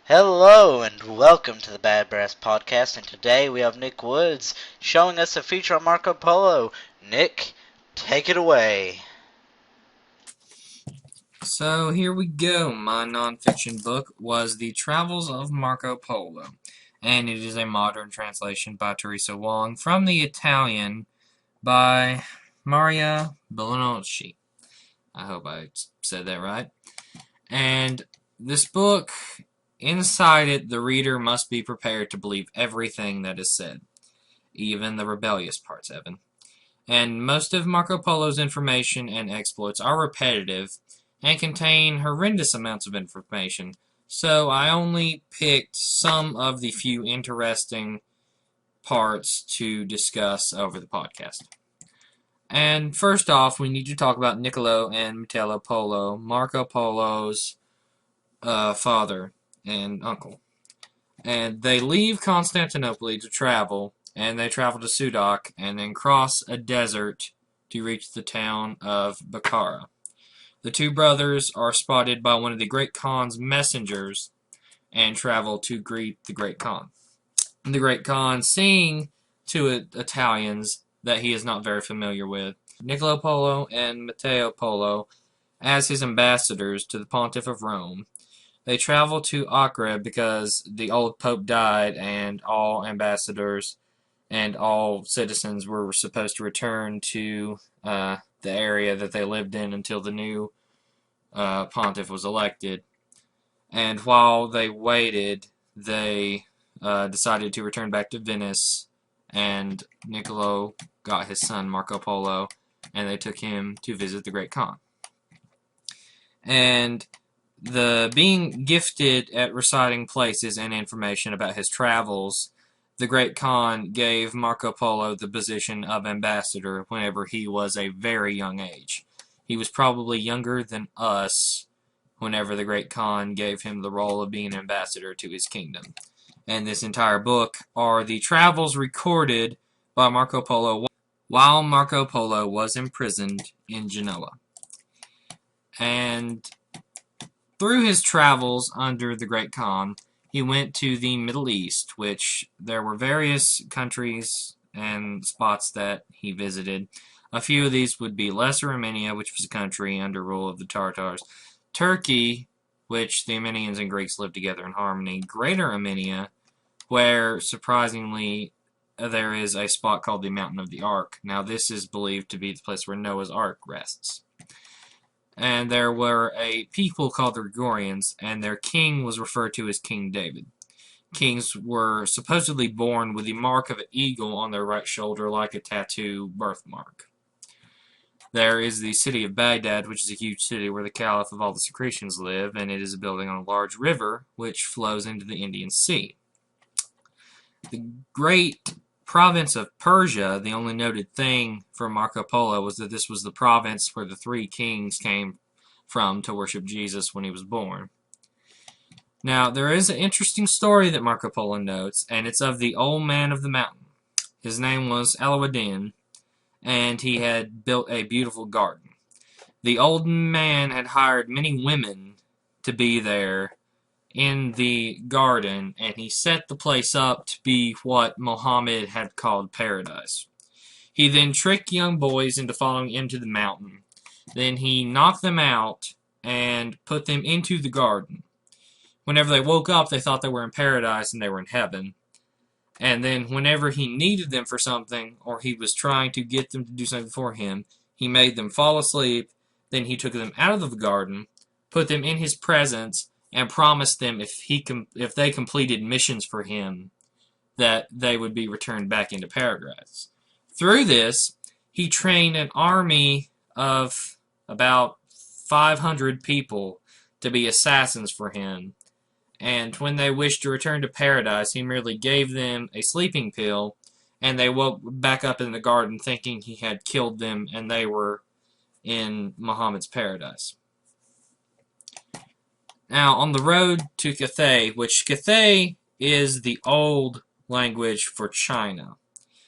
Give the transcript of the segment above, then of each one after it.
Hello and welcome to the Bad Brass Podcast, and today we have Nick Woods showing us a feature on Marco Polo. Nick, take it away. So here we go. My nonfiction book was The Travels of Marco Polo, and it is a modern translation by Teresa Wong from the Italian by Maria Bolognoci. I hope I said that right. And this book, inside it, the reader must be prepared to believe everything that is said, even the rebellious parts, Evan. And most of Marco Polo's information and exploits are repetitive and contain horrendous amounts of information, so I only picked some of the few interesting parts to discuss over the podcast. And first off, we need to talk about Niccolo and Metella Polo, Marco Polo's father and uncle. And they leave Constantinople to travel, and they travel to Sudak and then cross a desert to reach the town of Bukhara. The two brothers are spotted by one of the Great Khan's messengers and travel to greet the Great Khan. The Great Khan, seeing to Italians that he is not very familiar with, Niccolo Polo and Matteo Polo as his ambassadors to the Pontiff of Rome. They travel to Acre because the old Pope died and all ambassadors and all citizens were supposed to return to the area that they lived in until the new pontiff was elected. And while they waited, they decided to return back to Venice, and Niccolo got his son Marco Polo, and they took him to visit the Great Khan. And being gifted at reciting places and information about his travels, the Great Khan gave Marco Polo the position of ambassador whenever he was a very young age. He was probably younger than us whenever the Great Khan gave him the role of being ambassador to his kingdom. And this entire book are the travels recorded by Marco Polo while Marco Polo was imprisoned in Genoa. And through his travels under the Great Khan, he went to the Middle East, which there were various countries and spots that he visited. A few of these would be Lesser Armenia, which was a country under rule of the Tartars, Turkey, which the Armenians and Greeks lived together in harmony, Greater Armenia, where, surprisingly, there is a spot called the Mountain of the Ark. Now, this is believed to be the place where Noah's Ark rests. And there were a people called the Gregorians, and their king was referred to as King David. Kings were supposedly born with the mark of an eagle on their right shoulder, like a tattoo birthmark. There is the city of Baghdad, which is a huge city where the Caliph of all the Secretians live, and it is a building on a large river which flows into the Indian Sea. The great province of Persia, the only noted thing for Marco Polo was that this was the province where the three kings came from to worship Jesus when he was born. Now, there is an interesting story that Marco Polo notes, and it's of the old man of the mountain. His name was Aladdin, and he had built a beautiful garden. The old man had hired many women to be there in the garden, and he set the place up to be what Muhammad had called paradise. He then tricked young boys into following him to the mountain. Then he knocked them out and put them into the garden. Whenever they woke up, they thought they were in paradise and they were in heaven. And then whenever he needed them for something, or he was trying to get them to do something for him, he made them fall asleep. Then he took them out of the garden, put them in his presence, and promised them if they completed missions for him, that they would be returned back into paradise. Through this, he trained an army of about 500 people to be assassins for him. And when they wished to return to paradise, he merely gave them a sleeping pill, and they woke back up in the garden thinking he had killed them and they were in Muhammad's paradise. Now, on the road to Cathay, which Cathay is the old language for China.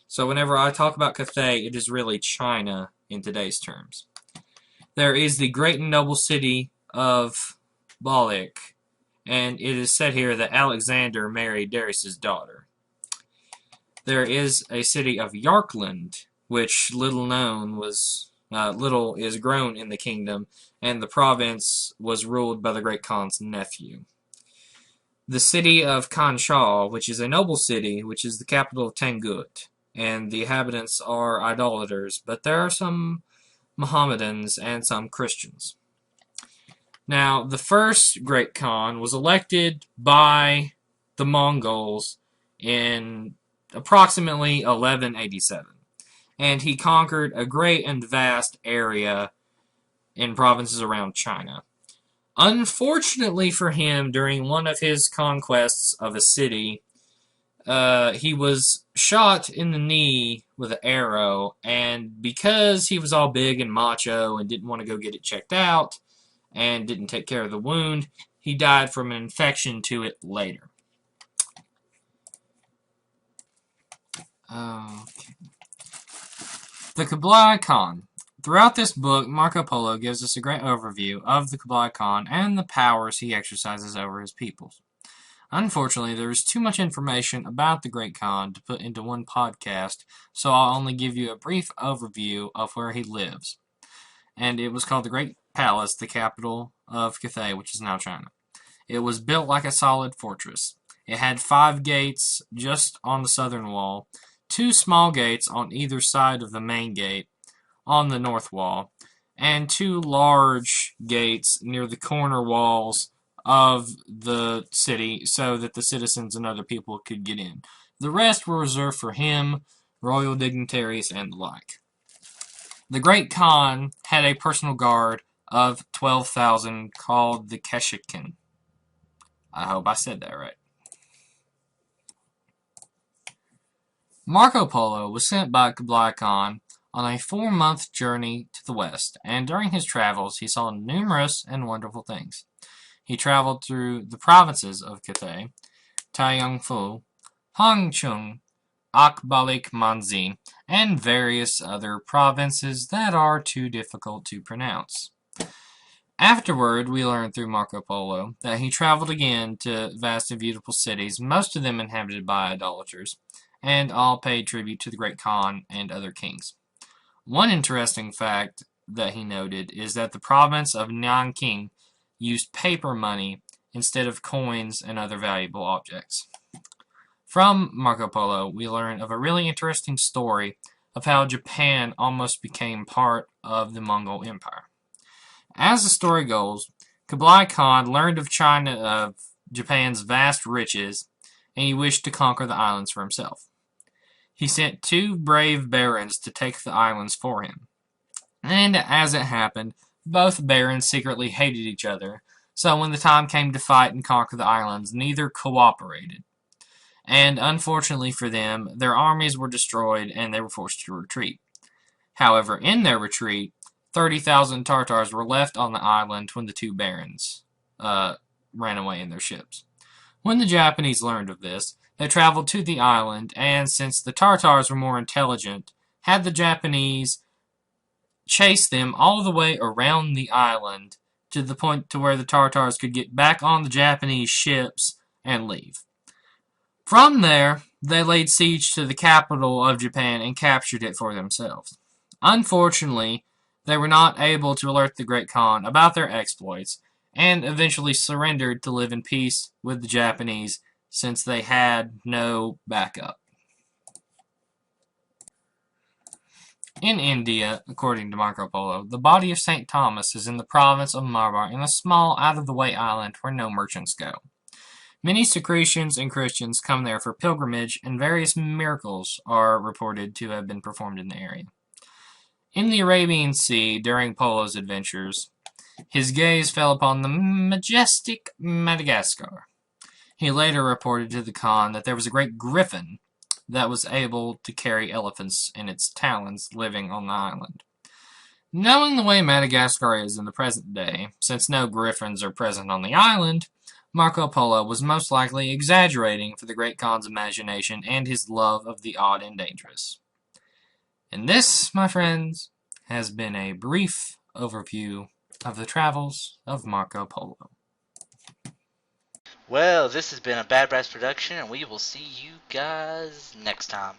So whenever I talk about Cathay, it is really China in today's terms. There is the great and noble city of Balik, and it is said here that Alexander married Darius's daughter. There is a city of Yarkland, which little is grown in the kingdom, and the province was ruled by the Great Khan's nephew. The city of Khanshah, which is a noble city, which is the capital of Tangut, and the inhabitants are idolaters, but there are some Mohammedans and some Christians. Now, the first Great Khan was elected by the Mongols in approximately 1187, and he conquered a great and vast area in provinces around China. Unfortunately for him, during one of his conquests of a city, he was shot in the knee with an arrow, and because he was all big and macho and didn't want to go get it checked out and didn't take care of the wound, he died from an infection to it later. Okay. The Kublai Khan. Throughout this book, Marco Polo gives us a great overview of the Kublai Khan and the powers he exercises over his peoples. Unfortunately, there is too much information about the Great Khan to put into one podcast, so I'll only give you a brief overview of where he lives. And it was called the Great Palace, the capital of Cathay, which is now China. It was built like a solid fortress. It had 5 gates just on the southern wall, 2 small gates on either side of the main gate on the north wall, and 2 large gates near the corner walls of the city so that the citizens and other people could get in. The rest were reserved for him, royal dignitaries, and the like. The Great Khan had a personal guard of 12,000 called the Keshikin. I hope I said that right. Marco Polo was sent by Kublai Khan on a 4-month journey to the west, and during his travels he saw numerous and wonderful things. He traveled through the provinces of Cathay, Taiyangfu, Hangchung, Akbalik Manzi, and various other provinces that are too difficult to pronounce. Afterward, we learned through Marco Polo that he traveled again to vast and beautiful cities, most of them inhabited by idolaters, and all paid tribute to the Great Khan and other kings. One interesting fact that he noted is that the province of Nanking used paper money instead of coins and other valuable objects. From Marco Polo, we learn of a really interesting story of how Japan almost became part of the Mongol Empire. As the story goes, Kublai Khan learned of Japan's vast riches, and he wished to conquer the islands for himself. He sent 2 brave barons to take the islands for him. And as it happened, both barons secretly hated each other, so when the time came to fight and conquer the islands, neither cooperated. And unfortunately for them, their armies were destroyed and they were forced to retreat. However, in their retreat, 30,000 Tartars were left on the island when the 2 barons ran away in their ships. When the Japanese learned of this, they traveled to the island, and since the Tartars were more intelligent, had the Japanese chase them all the way around the island to the point to where the Tartars could get back on the Japanese ships and leave. From there, they laid siege to the capital of Japan and captured it for themselves. Unfortunately, they were not able to alert the Great Khan about their exploits, and eventually surrendered to live in peace with the Japanese since they had no backup. In India, according to Marco Polo, the body of St. Thomas is in the province of Malabar in a small, out-of-the-way island where no merchants go. Many Secretians and Christians come there for pilgrimage, and various miracles are reported to have been performed in the area. In the Arabian Sea, during Polo's adventures, his gaze fell upon the majestic Madagascar. He later reported to the Khan that there was a great griffin that was able to carry elephants in its talons living on the island. Knowing the way Madagascar is in the present day, since no griffins are present on the island, Marco Polo was most likely exaggerating for the Great Khan's imagination and his love of the odd and dangerous. And this, my friends, has been a brief overview of the travels of Marco Polo. Well, this has been a Bad Brass production, and we will see you guys next time.